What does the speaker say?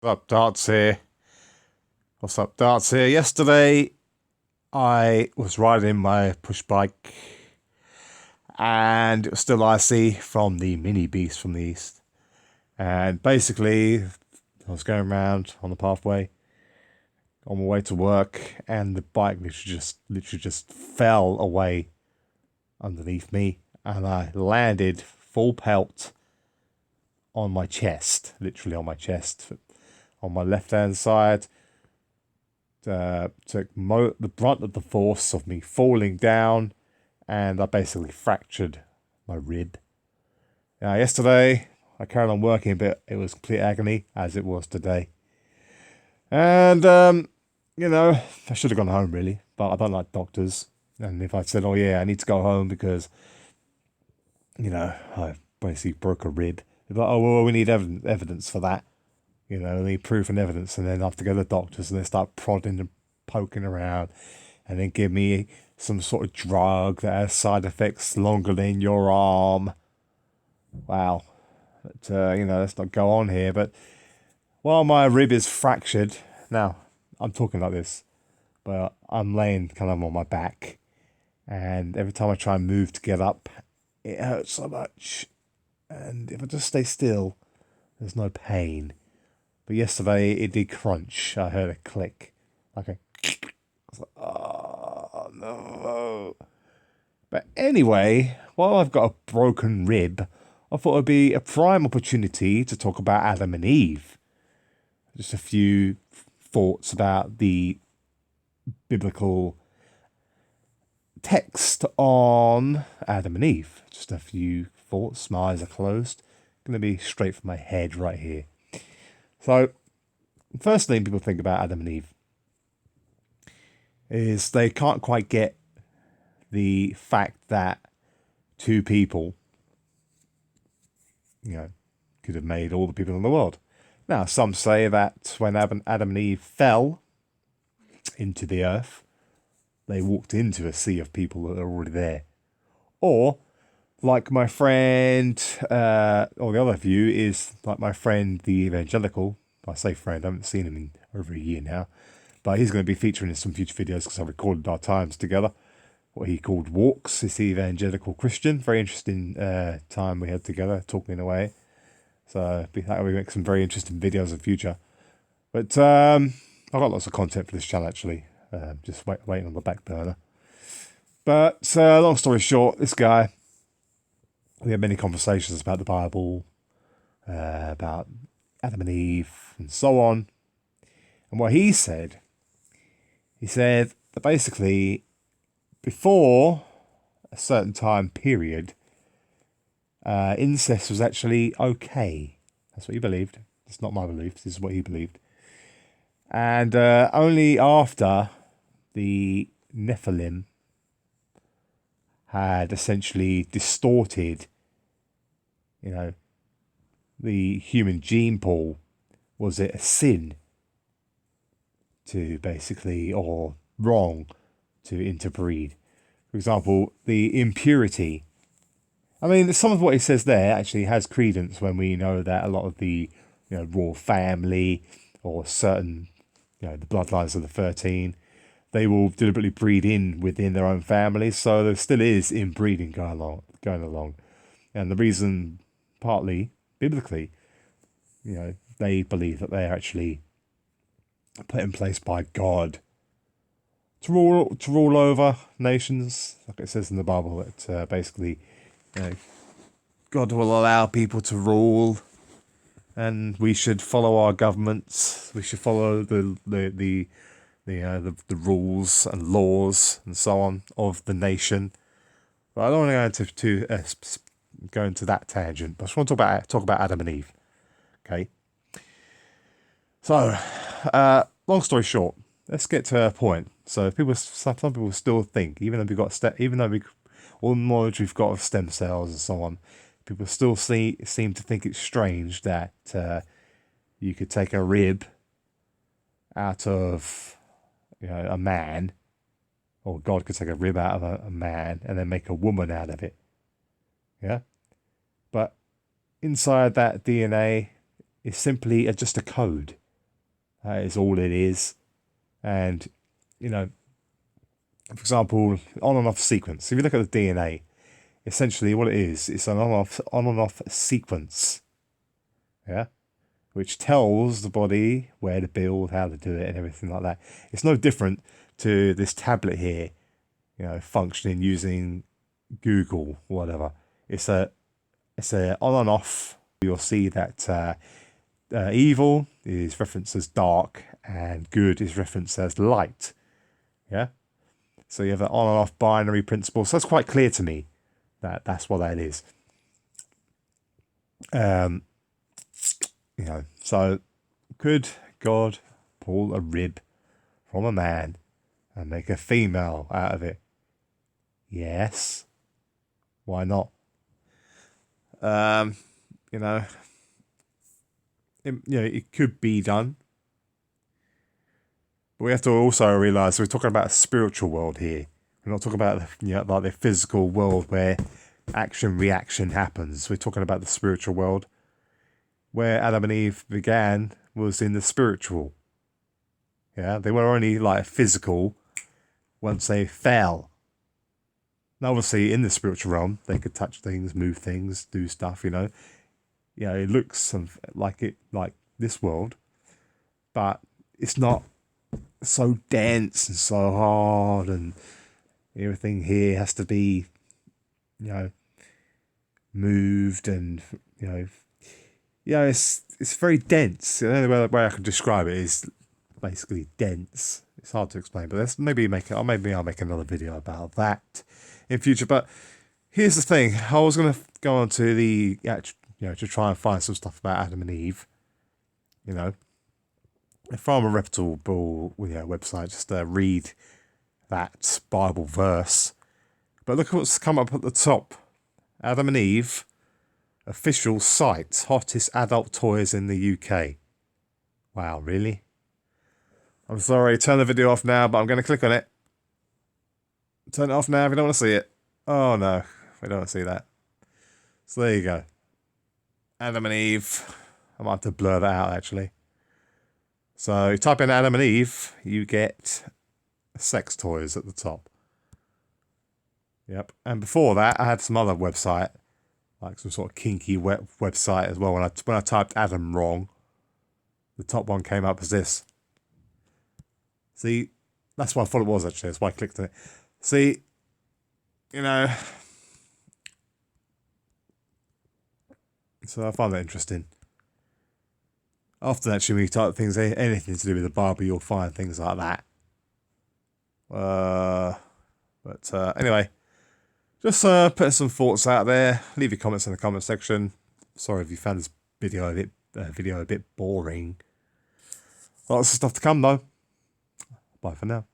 What's up, Darts here? What's up, Darts here? Yesterday, I was riding my push bike and it was still icy from the mini beast from the east. And basically, I was going around on the pathway on my way to work, and the bike literally just fell away underneath me, and I landed full pelt on my chest, literally on my chest, on my left hand side. Took the brunt of the force of me falling down, and I basically fractured my rib. Yesterday, I carried on working, but it was complete agony, as it was today. And, I should have gone home, really, but I don't like doctors. And if I said, oh, yeah, I need to go home because, I basically broke a rib, they'd be like, oh, well, we need evidence for that. They need proof and evidence, and then I have to go to the doctors and they start prodding and poking around and then give me some sort of drug that has side effects longer than your arm. Wow. But, let's not go on here. But while my rib is fractured, now I'm talking like this, but I'm laying kind of on my back, and every time I try and move to get up, it hurts so much. And if I just stay still, there's no pain. But yesterday it did crunch. I heard a click. Like a I was like, oh no. But anyway, while I've got a broken rib, I thought it'd be a prime opportunity to talk about Adam and Eve. Just a few thoughts about the biblical text on Adam and Eve. Just a few thoughts. My eyes are closed. Gonna be straight from my head right here. So, first thing people think about Adam and Eve is they can't quite get the fact that two people, could have made all the people in the world. Now, some say that when Adam and Eve fell into the earth, they walked into a sea of people that are already there. Or, like my friend, or the other view is like my friend, the evangelical. I say friend, I haven't seen him in over a year now. But he's going to be featuring in some future videos because I recorded our times together. What he called walks. It's the evangelical Christian. Very interesting time we had together, talking away. So we make some very interesting videos in the future. But I've got lots of content for this channel, actually. Just waiting on the back burner. But long story short, this guy, we had many conversations about the Bible, about Adam and Eve, and so on. And what he said that basically, before a certain time period, incest was actually okay. That's what he believed. It's not my belief. This is what he believed. And only after the Nephilim had essentially distorted, the human gene pool, was it a sin to basically, or wrong to interbreed? For example, the impurity. I mean, some of what he says there actually has credence when we know that a lot of the, royal family or certain, the bloodlines of the 13, they will deliberately breed in within their own families. So there still is inbreeding going along. And the reason, partly biblically, they believe that they are actually put in place by God to rule over nations, like it says in the Bible, that basically, God will allow people to rule, and we should follow our governments. We should follow the rules and laws and so on of the nation. But I don't want to go into that tangent. But I just want to talk about Adam and Eve. Okay. So, long story short, let's get to a point. So, some people still think, even though all the knowledge we've got of stem cells and so on, people still seem to think it's strange that you could take a rib out of a man, or God could take a rib out of a man and then make a woman out of it. Yeah, but inside that DNA is simply just a code. That is all it is. And, you know, for example, on and off sequence. If you look at the DNA, essentially what it is, it's an on and off sequence. Yeah? Which tells the body where to build, how to do it, and everything like that. It's no different to this tablet here, you know, functioning using Google or whatever. It's a on and off. You'll see that evil is referenced as dark and good is referenced as light. Yeah. So you have that on and off binary principle. So that's quite clear to me that that's what that is. You know, so could God pull a rib from a man and make a female out of it? Yes. Why not? You know, it could be done. But we have to also realise we're talking about a spiritual world here. We're not talking about like the physical world where action reaction happens. We're talking about the spiritual world. Where Adam and Eve began was in the spiritual. Yeah, they were only like physical once they fell. Now, obviously, in the spiritual realm, they could touch things, move things, do stuff. You know, it looks like this world, but it's not so dense and so hard, and everything here has to be, moved, and it's very dense. The only way I can describe it is basically dense. It's hard to explain, but maybe I'll make another video about that in future. But here's the thing: I was going to go on to to try and find some stuff about Adam and Eve. From a reputable website, just read that Bible verse. But look at what's come up at the top: Adam and Eve. Official site, hottest adult toys in the UK. Wow, really? I'm sorry, turn the video off now, but I'm going to click on it. Turn it off now if you don't want to see it. Oh no, we don't want to see that. So there you go. Adam and Eve. I might have to blur that out actually. So you type in Adam and Eve, you get sex toys at the top. Yep. And before that, I had some other website, like some sort of kinky website as well. When I typed Adam wrong, the top one came up as this. See, that's what I thought it was actually. That's why I clicked on it. See, so I find that interesting. Often actually when you type things, anything to do with the Bible, you'll find things like that. But anyway, just putting some thoughts out there. Leave your comments in the comment section. Sorry if you found this video a bit boring. Lots of stuff to come though. Bye for now.